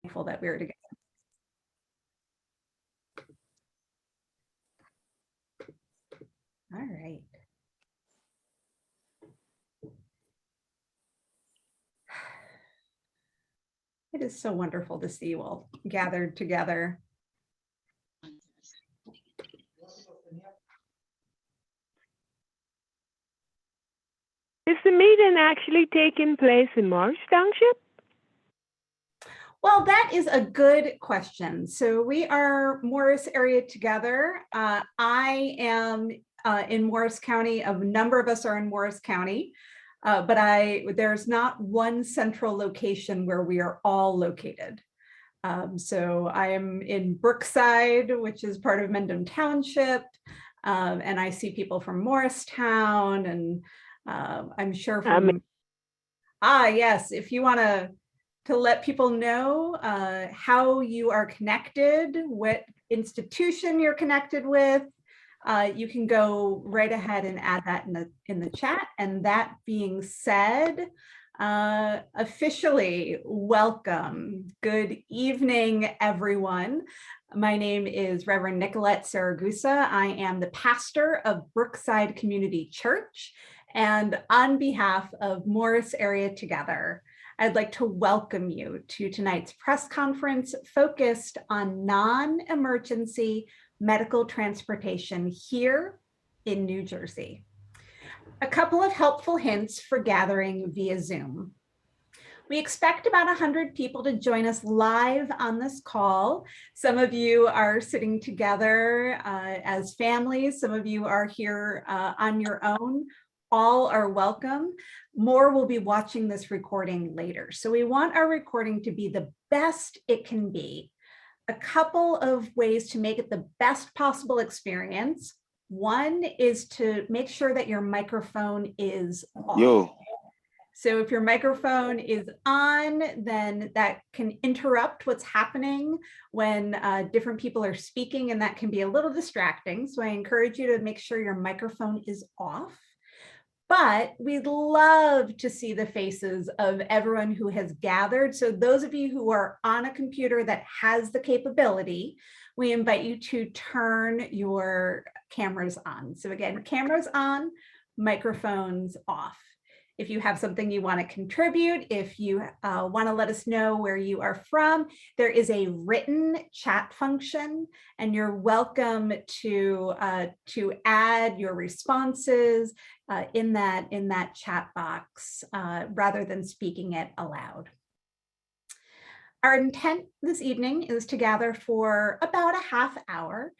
thankful that we're together. All right. It is so wonderful to see you all gathered together. Is the meeting actually taking place in Morris Township? Well, that is a good question. So we are Morris area together. I am in Morris County. A number of us are in Morris County, but there's not one central location where we are all located. So I am in Brookside, which is part of Mendham Township, and I see people from Morristown, and I'm sure from yes, if you want to let people know how you are connected, what institution you're connected with, you can go right ahead and add that in the chat. And that being said, officially welcome. Good evening, everyone. My name is Reverend Nicolette Saragusa. I am the pastor of Brookside Community Church. And on behalf of Morris Area Together, I'd like to welcome you to tonight's press conference focused on non-emergency medical transportation here in New Jersey. A couple of helpful hints for gathering via Zoom. We expect about 100 people to join us live on this call. Some of you are sitting together as families. Some of you are here on your own. All are welcome. More will be watching this recording later. So we want our recording to be the best it can be. A couple of ways to make it the best possible experience. One is to make sure that your microphone is on. So if your microphone is on, then that can interrupt what's happening when different people are speaking, and that can be a little distracting. So I encourage you to make sure your microphone is off. But we'd love to see the faces of everyone who has gathered. So those of you who are on a computer that has the capability, we invite you to turn your cameras on. So again, cameras on, microphones off. If you have something you want to contribute, if you want to let us know where you are from, there is a written chat function, and you're welcome to add your responses in that chat box rather than speaking it aloud. Our intent this evening is to gather for about a half hour.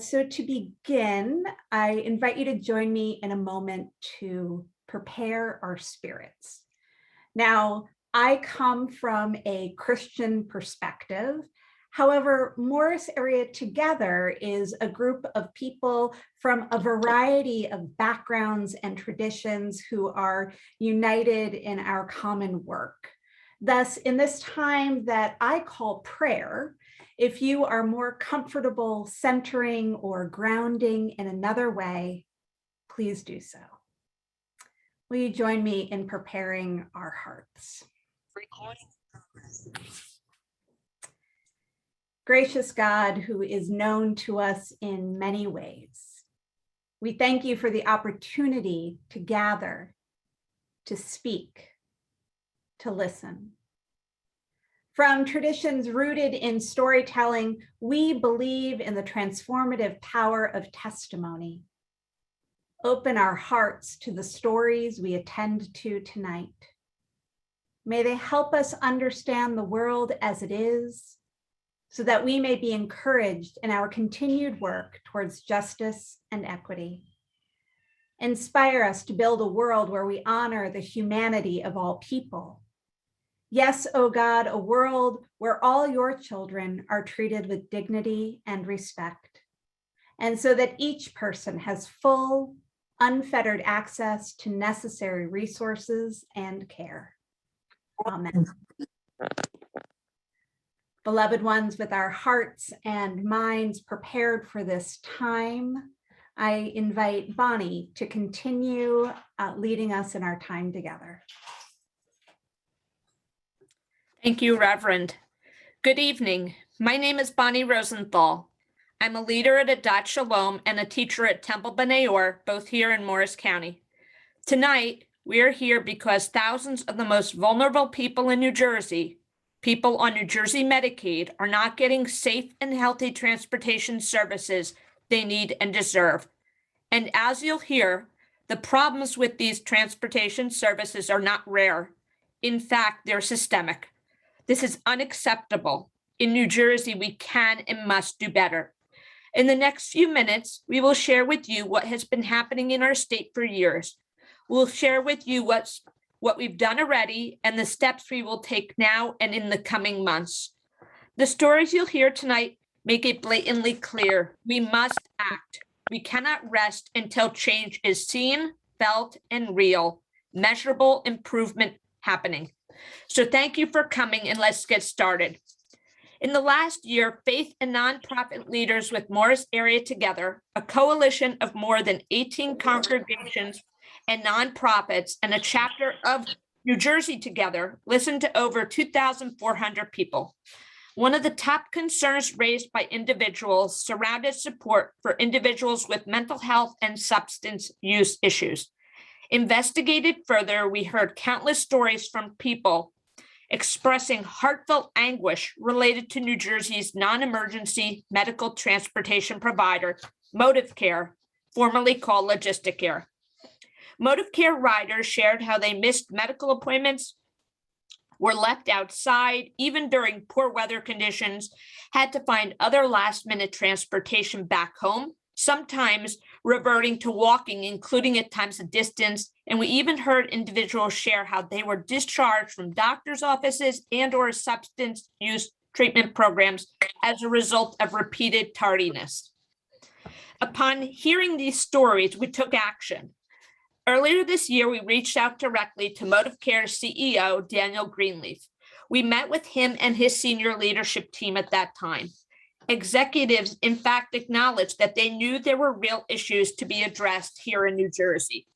So to begin, I invite you to join me in a moment to prepare our spirits. Now, I come from a Christian perspective. However, Morris Area Together is a group of people from a variety of backgrounds and traditions who are united in our common work. Thus, in this time that I call prayer, if you are more comfortable centering or grounding in another way, please do so. Will you join me in preparing our hearts? Gracious God, who is known to us in many ways, we thank you for the opportunity to gather, to speak, to listen. From traditions rooted in storytelling, we believe in the transformative power of testimony. Open our hearts to the stories we attend to tonight. May they help us understand the world as it is, so that we may be encouraged in our continued work towards justice and equity. Inspire us to build a world where we honor the humanity of all people. Yes, O God, a world where all your children are treated with dignity and respect, and so that each person has full, unfettered access to necessary resources and care. Amen. Beloved ones, with our hearts and minds prepared for this time, I invite Bonnie to continue leading us in our time together. Thank you, Reverend. Good evening. My name is Bonnie Rosenthal. I'm a leader at Adat Shalom and a teacher at Temple B'nai Or, both here in Morris County. Tonight, we are here because thousands of the most vulnerable people in New Jersey, people on New Jersey Medicaid, are not getting safe and healthy transportation services they need and deserve. And as you'll hear, the problems with these transportation services are not rare. In fact, they're systemic. This is unacceptable. In New Jersey, we can and must do better. In the next few minutes, we will share with you what has been happening in our state for years. We'll share with you what we've done already and the steps we will take now and in the coming months. The stories you'll hear tonight make it blatantly clear. We must act. We cannot rest until change is seen, felt, and real, measurable improvement happening. So thank you for coming, and let's get started. In the last year, faith and nonprofit leaders with Morris Area Together, a coalition of more than 18 congregations and nonprofits and a chapter of New Jersey Together, listened to over 2,400 people. One of the top concerns raised by individuals surrounded support for individuals with mental health and substance use issues. Investigated further, we heard countless stories from people expressing heartfelt anguish related to New Jersey's non-emergency medical transportation provider, ModivCare, formerly called LogisticCare. ModivCare riders shared how they missed medical appointments, were left outside, even during poor weather conditions, had to find other last-minute transportation back home, sometimes reverting to walking, including at times a distance. And we even heard individuals share how they were discharged from doctors' offices and/or substance use treatment programs as a result of repeated tardiness. Upon hearing these stories, we took action. Earlier this year, we reached out directly to ModivCare's CEO, Daniel Greenleaf. We met with him and his senior leadership team at that time. Executives, in fact, acknowledged that they knew there were real issues to be addressed here in New Jersey.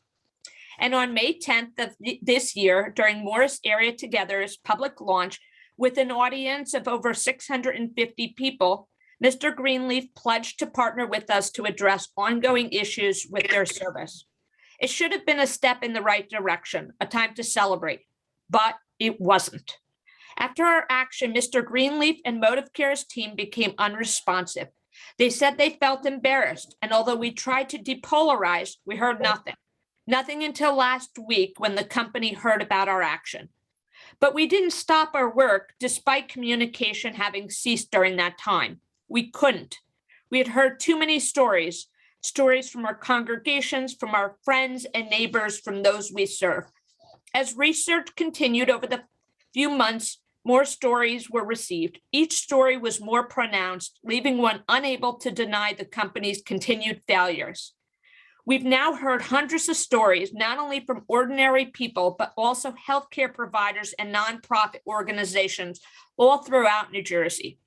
And on May 10th of this year, during Morris Area Together's public launch, with an audience of over 650 people, Mr. Greenleaf pledged to partner with us to address ongoing issues with their service. It should have been a step in the right direction, a time to celebrate, but it wasn't. After our action, Mr. Greenleaf and ModivCare's team became unresponsive. They said they felt embarrassed, and although we tried to depolarize, we heard nothing. Nothing until last week when the company heard about our action. But we didn't stop our work despite communication having ceased during that time. We couldn't. We had heard too many stories from our congregations, from our friends and neighbors, from those we serve. As research continued over the few months, more stories were received. Each story was more pronounced, leaving one unable to deny the company's continued failures. We've now heard hundreds of stories, not only from ordinary people, but also healthcare providers and nonprofit organizations all throughout New Jersey.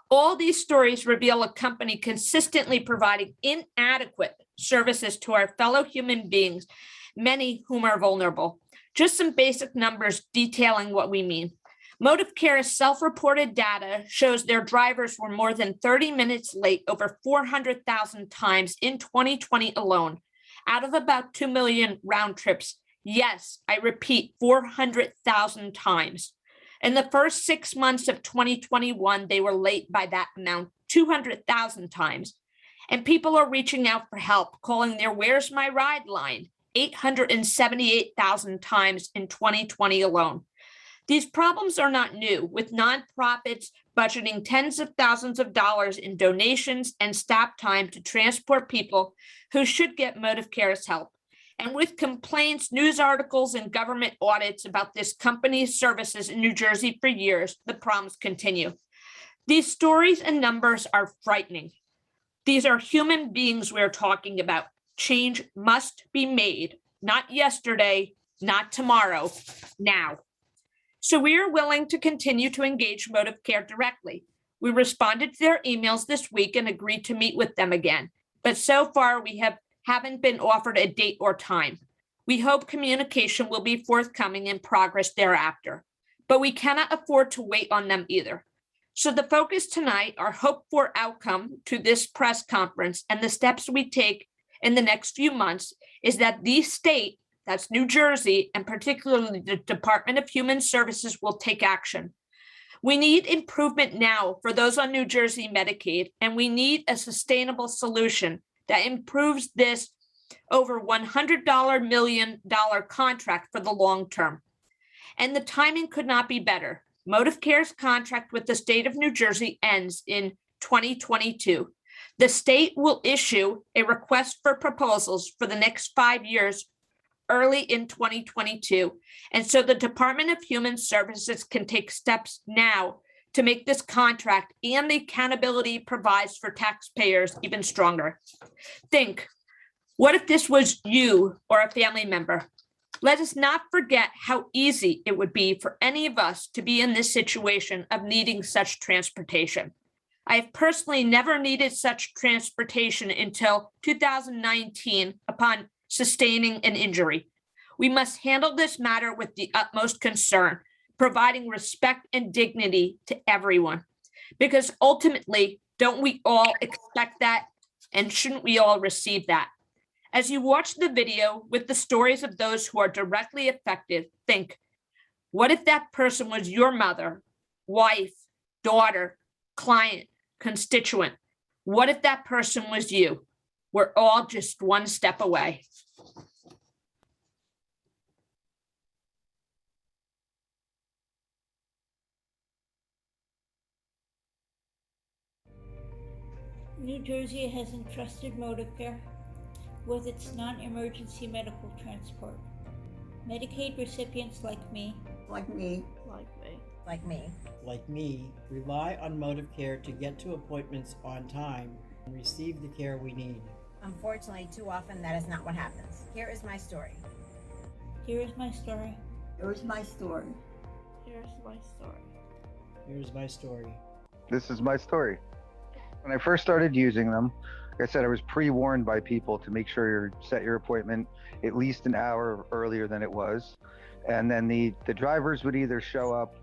All these stories reveal a company consistently providing inadequate services to our fellow human beings, many whom are vulnerable. Just some basic numbers detailing what we mean. ModivCare's self-reported data shows their drivers were more than 30 minutes late over 400,000 times in 2020 alone, out of about 2 million round trips. Yes, I repeat, 400,000 times. In the first 6 months of 2021, they were late by that amount, 200,000 times. And people are reaching out for help, calling their Where's My Ride line 878,000 times in 2020 alone. These problems are not new, with nonprofits budgeting tens of thousands of dollars in donations and staff time to transport people who should get ModivCare's help. And with complaints, news articles, and government audits about this company's services in New Jersey for years, the problems continue. These stories and numbers are frightening. These are human beings we're talking about. Change must be made, not yesterday, not tomorrow, now. So we are willing to continue to engage ModivCare directly. We responded to their emails this week and agreed to meet with them again. But so far, we haven't been offered a date or time. We hope communication will be forthcoming and progress thereafter. but we cannot afford to wait on them either. So the focus tonight, our hoped for outcome to this press conference and the steps we take in the next few months is that the state, that's New Jersey, and particularly the Department of Human Services, will take action. We need improvement now for those on New Jersey Medicaid, and we need a sustainable solution that improves this over $100 million contract for the long term. And the timing could not be better. ModivCare's contract with the state of New Jersey ends in 2022. The state will issue a request for proposals for the next 5 years early in 2022. And so the Department of Human Services can take steps now to make this contract and the accountability it provides for taxpayers even stronger. Think, what if this was you or a family member? Let us not forget how easy it would be for any of us to be in this situation of needing such transportation. I have personally never needed such transportation until 2019 upon sustaining an injury. We must handle this matter with the utmost concern, providing respect and dignity to everyone. Because ultimately, don't we all expect that? And shouldn't we all receive that? As you watch the video with the stories of those who are directly affected, think, what if that person was your mother, wife, daughter, client, constituent? What if that person was you? We're all just one step away. New Jersey has entrusted ModivCare with its non-emergency medical transport. Medicaid recipients like me, rely on ModivCare to get to appointments on time and receive the care we need. Unfortunately, too often that is not what happens. Here is my story. here is my story. Here's my story. Here's my story. Here's my story. This is my story. When I first started using them, like I said, I was pre-warned by people to make sure you set your appointment at least an hour earlier than it was. And then the drivers would either show up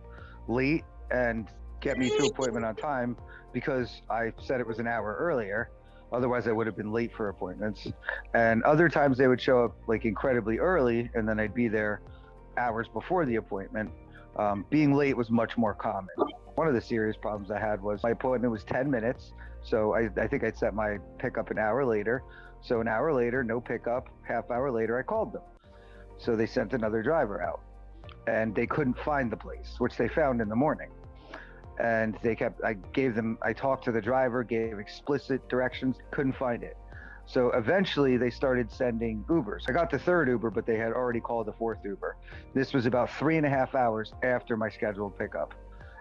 late and get me to appointment on time because I said it was an hour earlier. Otherwise, I would have been late for appointments. And other times they would show up like incredibly early, and then I'd be there hours before the appointment. Being late was much more common. One of the serious problems I had was my appointment was 10 minutes. So I think I'd set my pickup an hour later. So an hour later, no pickup. Half hour later, I called them. So they sent another driver out, and they couldn't find the place, which they found in the morning. And I talked to the driver, gave explicit directions, couldn't find it. So eventually they started sending Ubers. I got the third Uber, but they had already called the fourth Uber. This was about 3.5 hours after my scheduled pickup,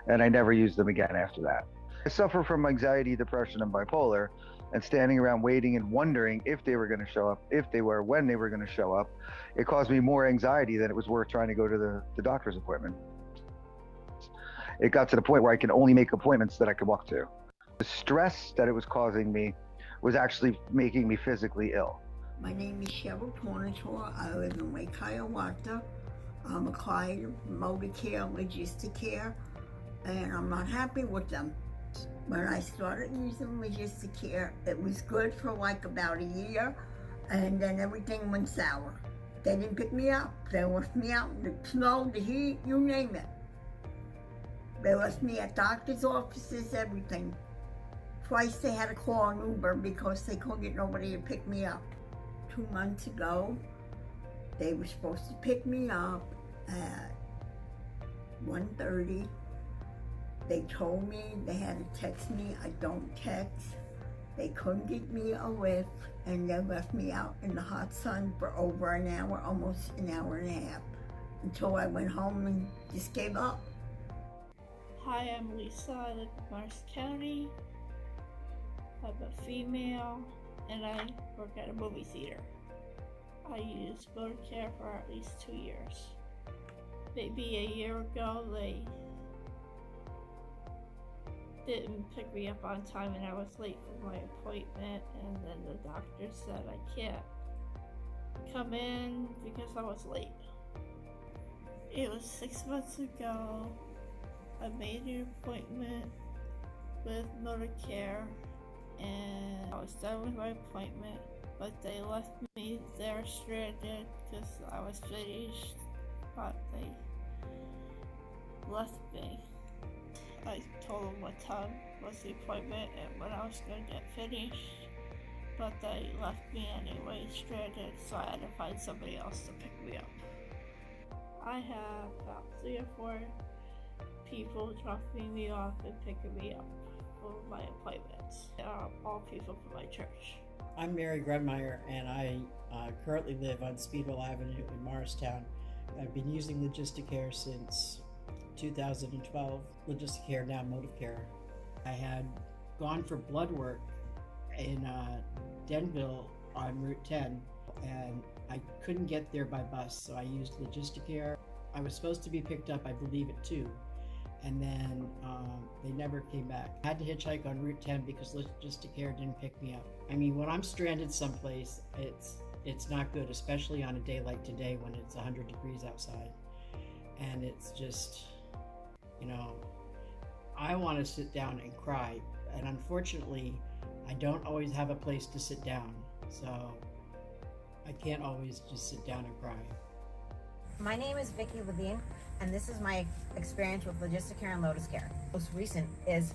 and I never used them again after that. I suffer from anxiety, depression, and bipolar, and standing around waiting and wondering if they were going to show up, when they were going to show up, it caused me more anxiety than it was worth trying to go to the doctor's appointment. It got to the point where I could only make appointments that I could walk to. The stress that it was causing me was actually making me physically ill. My name is Cheryl Tornator. I live in Lake Hiawatha. I'm a client of ModivCare Logistic Care, and I'm not happy with them. When I started using Logistic Care, it was good for like about a year, and then everything went sour. They didn't pick me up. They left me out in the snow, the heat, you name it. They left me at doctor's offices, everything. Twice they had to call an Uber because they couldn't get nobody to pick me up. 2 months ago, they were supposed to pick me up at 1:30. They told me they had to text me. I don't text. They couldn't get me a lift, and they left me out in the hot sun for over an hour, almost an hour and a half, until I went home and just gave up. Hi, I'm Lisa. I live in Morris County. I'm a female, and I work at a movie theater. I used ModivCare for at least 2 years. Maybe a year ago, they didn't pick me up on time, and I was late for my appointment, and then the doctor said I can't come in because I was late. It was 6 months ago. I made an appointment with ModivCare and I was done with my appointment, but they left me there stranded because I was finished, but they left me. I told them what time was the appointment and when I was going to get finished, but they left me anyway stranded, so I had to find somebody else to pick me up. I have about 3 or 4 people dropping me off and picking me up for my appointments. All people from my church. I'm Mary Grunmeyer, and I currently live on Speedwell Avenue in Morristown. I've been using LogisticCare since 2012. LogisticCare, now ModivCare. I had gone for blood work in Denville on Route 10, and I couldn't get there by bus, so I used LogisticCare. I was supposed to be picked up, I believe, at 2, and then they never came back. I had to hitchhike on Route 10 because LogisticCare didn't pick me up. I mean, when I'm stranded someplace, it's not good, especially on a day like today when it's 100 degrees outside. And it's just, I want to sit down and cry. And unfortunately, I don't always have a place to sit down. So I can't always just sit down and cry. My name is Vicki Levine, and this is my experience with LogisticCare and LotusCare. Most recent is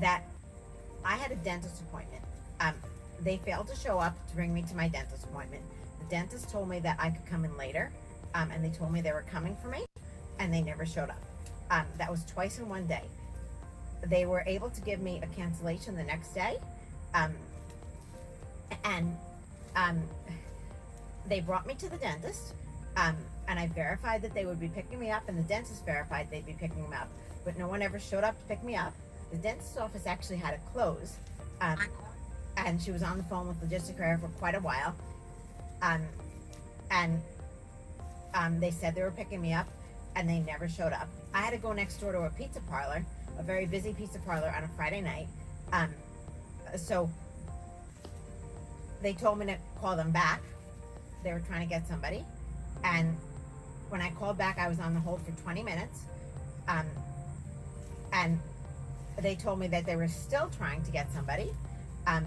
that I had a dentist appointment. They failed to show up to bring me to my dentist appointment. The dentist told me that I could come in later, and they told me they were coming for me, and they never showed up. That was twice in one day. They were able to give me a cancellation the next day, and they brought me to the dentist, and I verified that they would be picking me up, and the dentist verified they'd be picking me up, but no one ever showed up to pick me up. The dentist's office actually had to close, and she was on the phone with LogisticCare for quite a while, and they said they were picking me up, and they never showed up. I had to go next door to a pizza parlor, a very busy pizza parlor on a Friday night, so they told me to call them back. They were trying to get somebody, and when I called back, I was on the hold for 20 minutes, and they told me that they were still trying to get somebody, and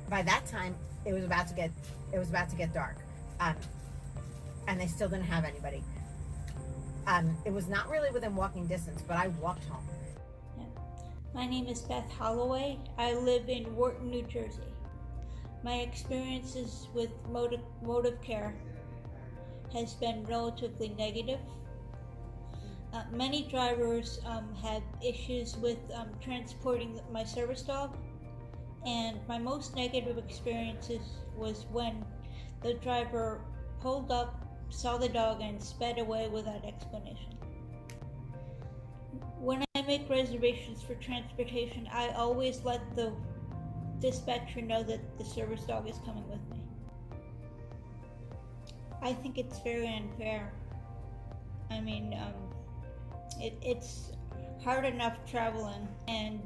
by that time it was about to get dark, and they still didn't have anybody. It was not really within walking distance, but I walked home. Yeah. My name is Beth Holloway. I live in Wharton, New Jersey. My experiences with ModivCare has been relatively negative. Many drivers have issues with transporting my service dog, and my most negative experiences was when the driver pulled up, saw the dog, and sped away without explanation. When I make reservations for transportation, I always let the dispatcher know that the service dog is coming with me. I think it's very unfair. I mean, it's hard enough traveling, and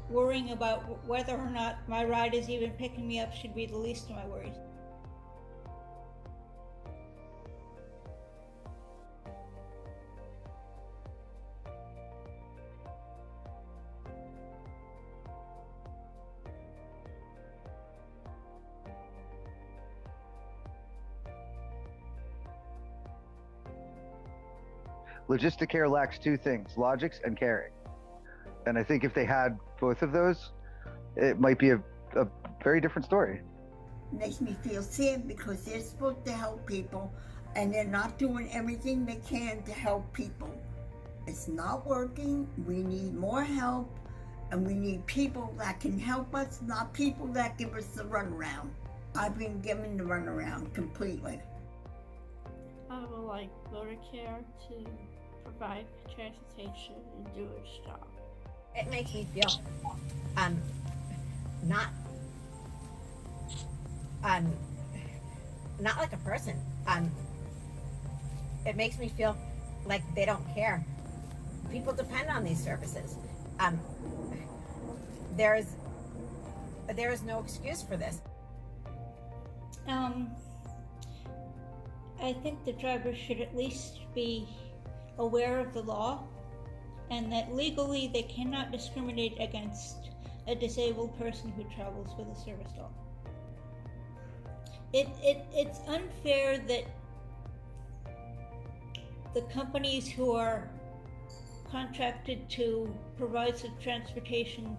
worrying about whether or not my ride is even picking me up should be the least of my worries. LogisticCare lacks 2 things: logics and caring. And I think if they had both of those, it might be a very different story. It makes me feel sad because they're supposed to help people and they're not doing everything they can to help people. It's not working. We need more help, and we need people that can help us, not people that give us the runaround. I've been given the runaround completely. I would like ModivCare to provide transportation and do its job. It makes me feel not like a person. It makes me feel like they don't care. People depend on these services. There is no excuse for this. Um, I think the driver should at least be aware of the law and that legally they cannot discriminate against a disabled person who travels with a service dog. It's unfair that the companies who are contracted to provide such transportation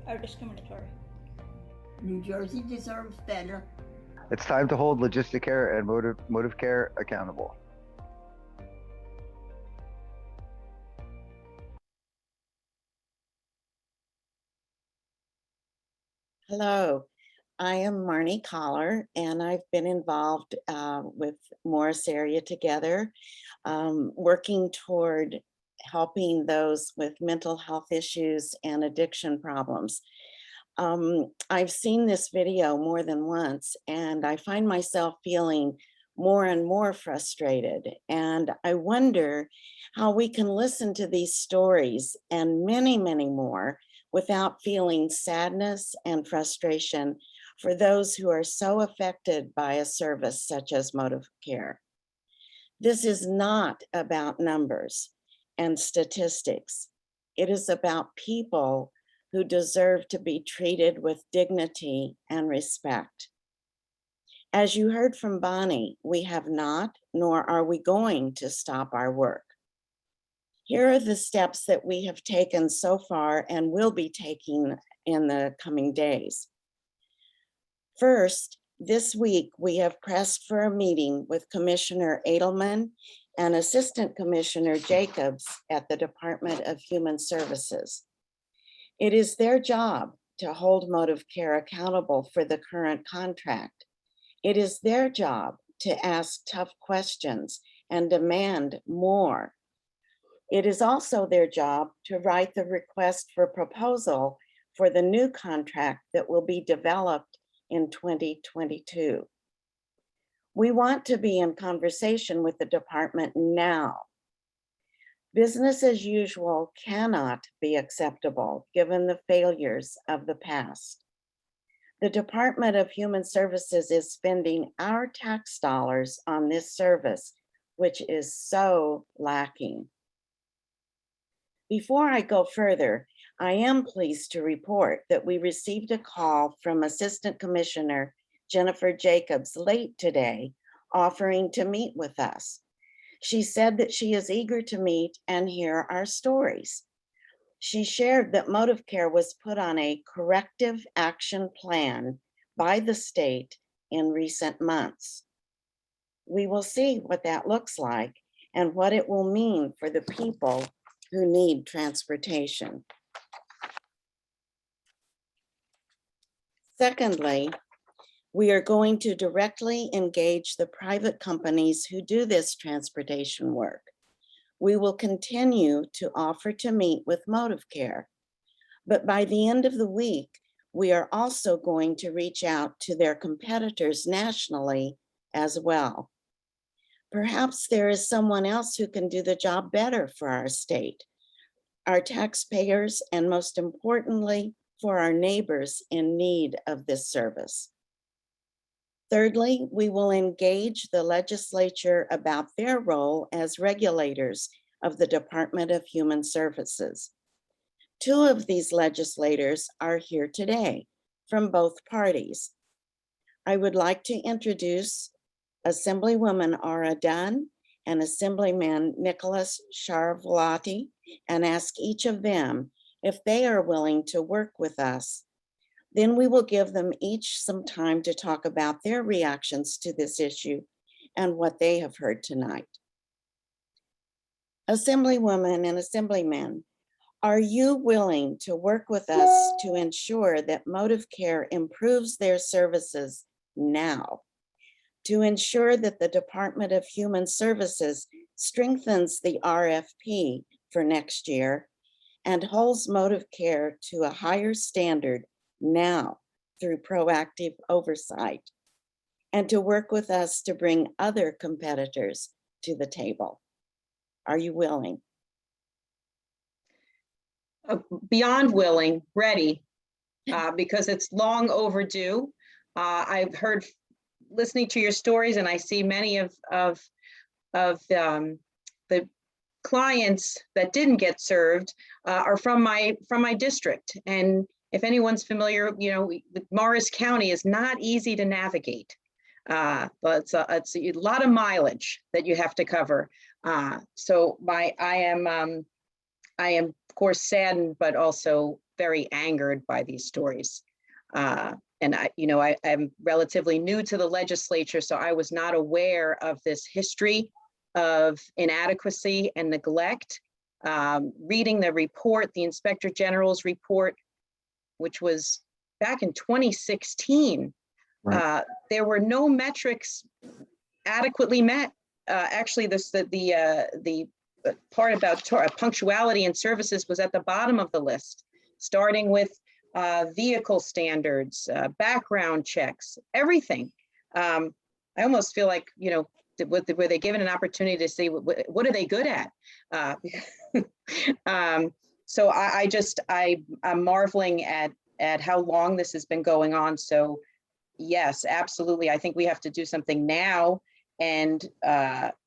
are discriminatory. New Jersey deserves better. It's time to hold LogisticCare and ModivCare accountable. Hello, I am Marnie Collar, and I've been involved with Morris Area Together, working toward helping those with mental health issues and addiction problems. I've seen this video more than once, and I find myself feeling more and more frustrated. And I wonder how we can listen to these stories and many, many more without feeling sadness and frustration for those who are so affected by a service such as ModivCare. This is not about numbers and statistics. It is about people who deserve to be treated with dignity and respect. As you heard from Bonnie, we have not, nor are we going to stop our work. Here are the steps that we have taken so far and will be taking in the coming days. First, this week we have pressed for a meeting with Commissioner Edelman and Assistant Commissioner Jacobs at the Department of Human Services. It is their job to hold ModivCare accountable for the current contract. It is their job to ask tough questions and demand more. It is also their job to write the request for proposal for the new contract that will be developed in 2022. We want to be in conversation with the department now. Business as usual cannot be acceptable given the failures of the past. The Department of Human Services is spending our tax dollars on this service, which is so lacking. Before I go further, I am pleased to report that we received a call from Assistant Commissioner Jennifer Jacobs late today, offering to meet with us. She said that she is eager to meet and hear our stories. She shared that ModivCare was put on a corrective action plan by the state in recent months. We will see what that looks like and what it will mean for the people who need transportation. Secondly, we are going to directly engage the private companies who do this transportation work. We will continue to offer to meet with ModivCare, but by the end of the week, we are also going to reach out to their competitors nationally as well. Perhaps there is someone else who can do the job better for our state, our taxpayers, and most importantly, for our neighbors in need of this service. Thirdly, we will engage the legislature about their role as regulators of the Department of Human Services. Two of these legislators are here today from both parties. I would like to introduce Assemblywoman Aura Dunn and Assemblyman Nicholas Sharvolati and ask each of them if they are willing to work with us. Then we will give them each some time to talk about their reactions to this issue and what they have heard tonight. Assemblywoman and Assemblyman, are you willing to work with us to ensure that ModivCare improves their services now, to ensure that the Department of Human Services strengthens the RFP for next year and holds ModivCare to a higher standard now through proactive oversight, and to work with us to bring other competitors to the table? Are you willing? Beyond willing, ready, because it's long overdue. I've heard, listening to your stories, and I see many of the clients that didn't get served are from my district. And if anyone's familiar, Morris County is not easy to navigate. But it's a lot of mileage that you have to cover. So I am of course saddened, but also very angered by these stories. And I'm relatively new to the legislature, so I was not aware of this history of inadequacy and neglect. Reading the report, the Inspector General's report, which was back in 2016, right. There were no metrics adequately met. Actually, the part about punctuality and services was at the bottom of the list, starting with vehicle standards, background checks, everything. I almost feel like, were they given an opportunity to see what are they good at? So I'm marveling at how long this has been going on. So yes, absolutely. I think we have to do something now. And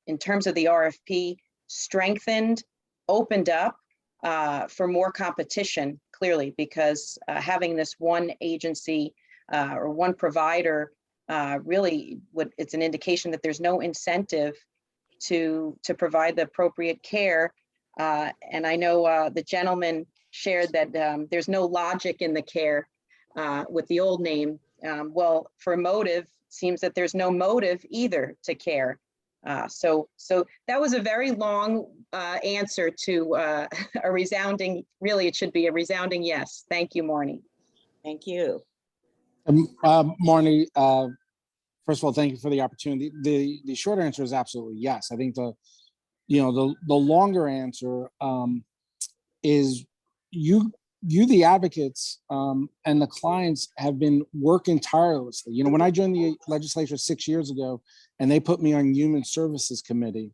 in terms of the RFP, strengthened, opened up for more competition, clearly, because having this one agency or one provider really it's an indication that there's no incentive to provide the appropriate care. And I know the gentleman shared that there's no logic in the care with the old name. Well, for motive, seems that there's no motive either to care. So that was a very long answer to a resounding, really, it should be a resounding yes. Thank you, Marnie. Thank you. Marnie, first of all, thank you for the opportunity. The short answer is absolutely yes. I think the longer answer is you, the advocates and the clients have been working tirelessly. When I joined the legislature 6 years ago and they put me on Human Services Committee,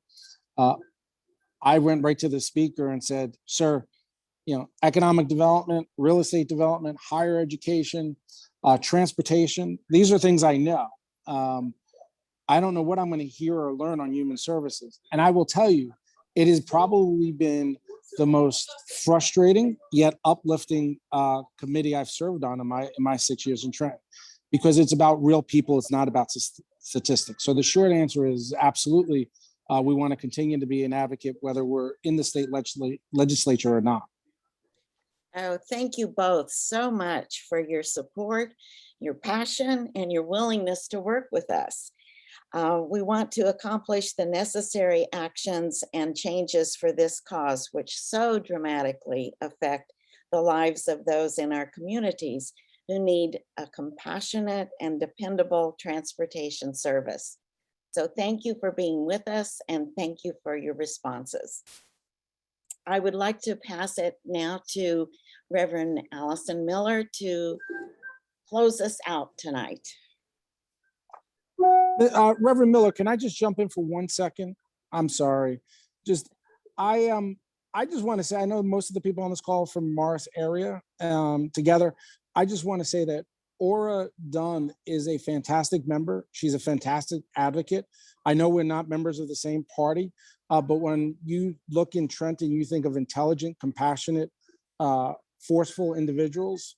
I went right to the speaker and said, sir, economic development, real estate development, higher education, transportation, these are things I know. I don't know what I'm going to hear or learn on human services. And I will tell you, it has probably been the most frustrating yet uplifting committee I've served on in my 6 years in Trenton, because it's about real people. It's not about statistics. So the short answer is absolutely, we want to continue to be an advocate, whether we're in the state legislature or not. Oh, thank you both so much for your support, your passion, and your willingness to work with us. We want to accomplish the necessary actions and changes for this cause, which so dramatically affect the lives of those in our communities who need a compassionate and dependable transportation service. So thank you for being with us, and thank you for your responses. I would like to pass it now to Reverend Allison Miller to close us out tonight. Reverend Miller, can I just jump in for 1 second? I'm sorry. I just want to say, I know most of the people on this call from Morris area together. I just want to say that Aura Dunn is a fantastic member. She's a fantastic advocate. I know we're not members of the same party, but when you look in Trenton, you think of intelligent, compassionate, forceful individuals.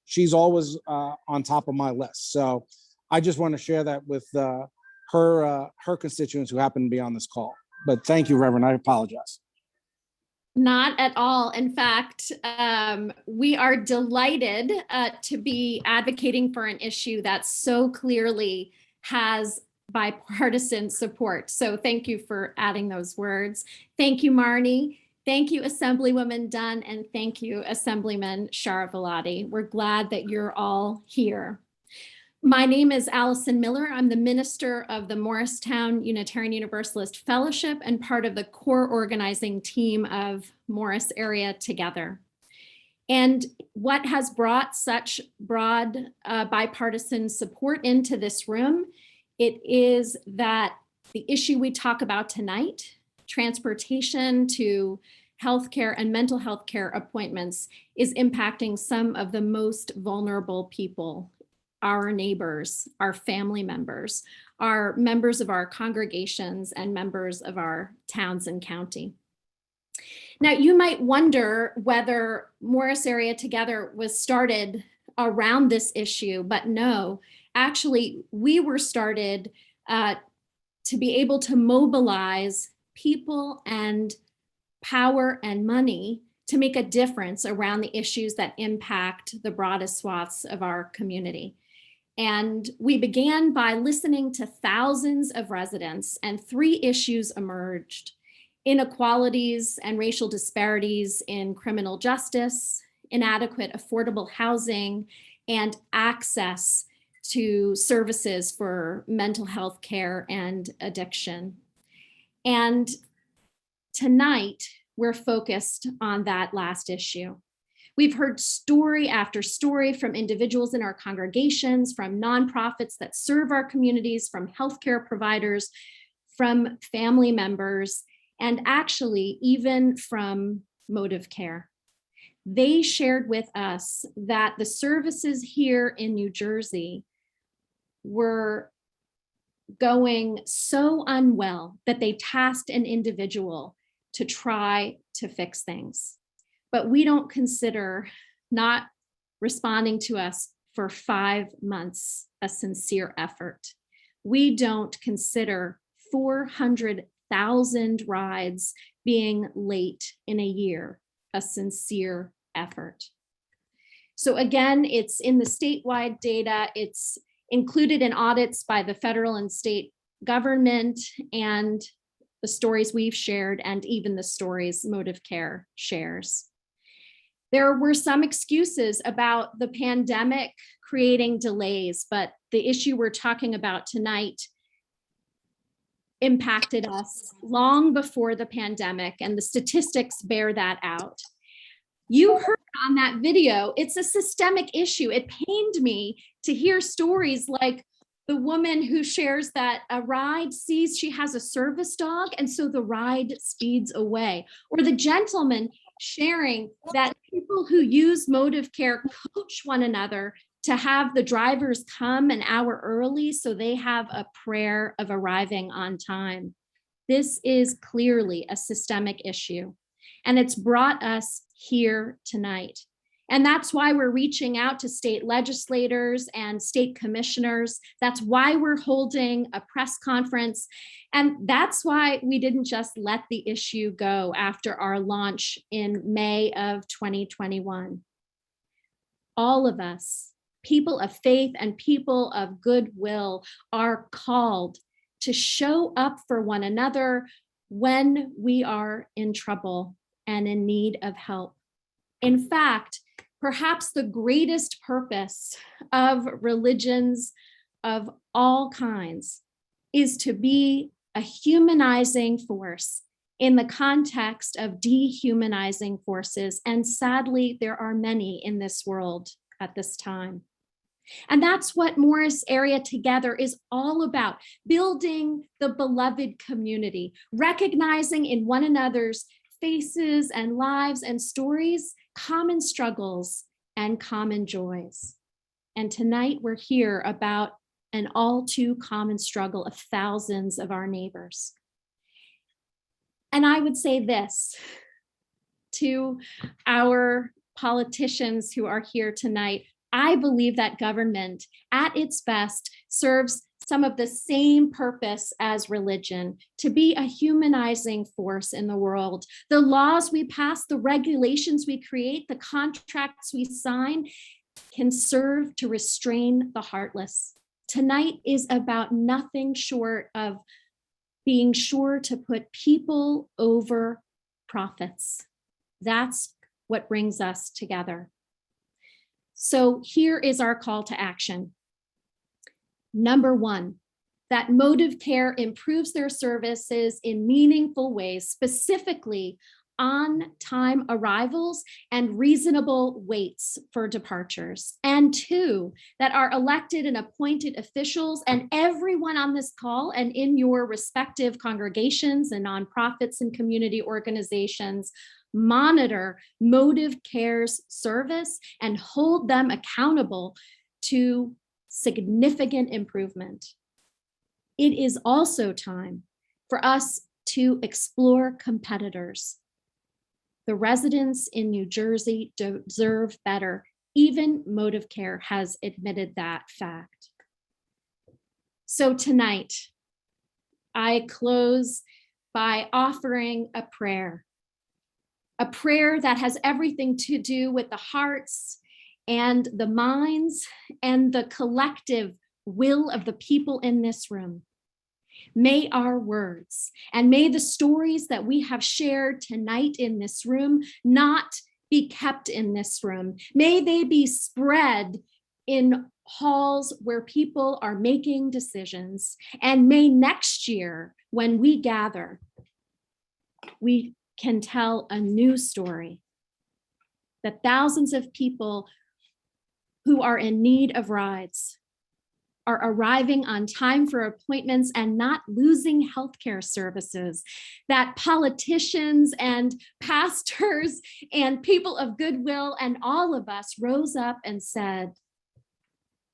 She's always on top of my list. So I just want to share that with her constituents who happen to be on this call. But thank you, Reverend. I apologize. Not at all. In fact, we are delighted to be advocating for an issue that so clearly has bipartisan support. So thank you for adding those words. Thank you, Marnie. Thank you, Assemblywoman Dunn, and thank you, Assemblyman Sharavalati. We're glad that you're all here. My name is Allison Miller. I'm the minister of the Morristown Unitarian Universalist Fellowship and part of the core organizing team of Morris Area Together. And what has brought such broad bipartisan support into this room, it is that the issue we talk about tonight, transportation to healthcare and mental health care appointments, is impacting some of the most vulnerable people our neighbors, our family members, our members of our congregations, and members of our towns and county. Now, you might wonder whether Morris Area Together was started around this issue, but no, actually, we were started to be able to mobilize people and power and money to make a difference around the issues that impact the broadest swaths of our community. And we began by listening to thousands of residents, and 3 issues emerged: inequalities and racial disparities in criminal justice, inadequate affordable housing, and access to services for mental health care and addiction. And tonight, we're focused on that last issue. We've heard story after story from individuals in our congregations, from nonprofits that serve our communities, from healthcare providers, from family members, and actually even from ModivCare. They shared with us that the services here in New Jersey were going so unwell that they tasked an individual to try to fix things. But we don't consider not responding to us for 5 months a sincere effort. We don't consider 400,000 rides being late in a year a sincere effort. So again, it's in the statewide data, it's included in audits by the federal and state government, and the stories we've shared, and even the stories ModivCare shares. There were some excuses about the pandemic creating delays, but the issue we're talking about tonight impacted us long before the pandemic, and the statistics bear that out. You heard on that video, it's a systemic issue. It pained me to hear stories like the woman who shares that a ride sees she has a service dog, and so the ride speeds away. Or the gentleman sharing that people who use ModivCare coach one another to have the drivers come an hour early so they have a prayer of arriving on time. This is clearly a systemic issue, and it's brought us here tonight. And that's why we're reaching out to state legislators and state commissioners. That's why we're holding a press conference. And that's why we didn't just let the issue go after our launch in May of 2021. All of us, people of faith and people of goodwill, are called to show up for one another when we are in trouble and in need of help. In fact, perhaps the greatest purpose of religions of all kinds is to be a humanizing force in the context of dehumanizing forces. And sadly, there are many in this world at this time. And that's what Morris Area Together is all about: building the beloved community, recognizing in one another's faces and lives and stories common struggles and common joys. And tonight we're here about an all too common struggle of thousands of our neighbors. And I would say this to our politicians who are here tonight: I believe that government at its best serves some of the same purpose as religion, to be a humanizing force in the world. The laws we pass, the regulations we create, the contracts we sign can serve to restrain the heartless. Tonight is about nothing short of being sure to put people over profits. That's what brings us together. So here is our call to action. Number 1, that ModivCare improves their services in meaningful ways, specifically on-time arrivals and reasonable waits for departures. And 2, that our elected and appointed officials and everyone on this call and in your respective congregations and nonprofits and community organizations monitor ModivCare's service and hold them accountable to significant improvement. It is also time for us to explore competitors. The residents in New Jersey deserve better. Even ModivCare has admitted that fact. So tonight, I close by offering a prayer that has everything to do with the hearts and the minds and the collective will of the people in this room. May our words and may the stories that we have shared tonight in this room not be kept in this room. May they be spread in halls where people are making decisions. And may next year, when we gather, we can tell a new story, that thousands of people who are in need of rides are arriving on time for appointments and not losing healthcare services, that politicians and pastors and people of goodwill and all of us rose up and said,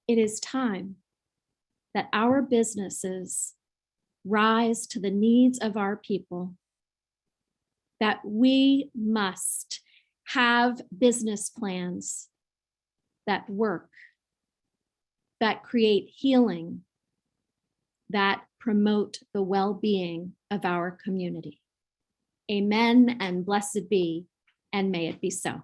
it is time that our businesses rise to the needs of our people, that we must have business plans that work, that create healing, that promote the well-being of our community. Amen and blessed be, and may it be so.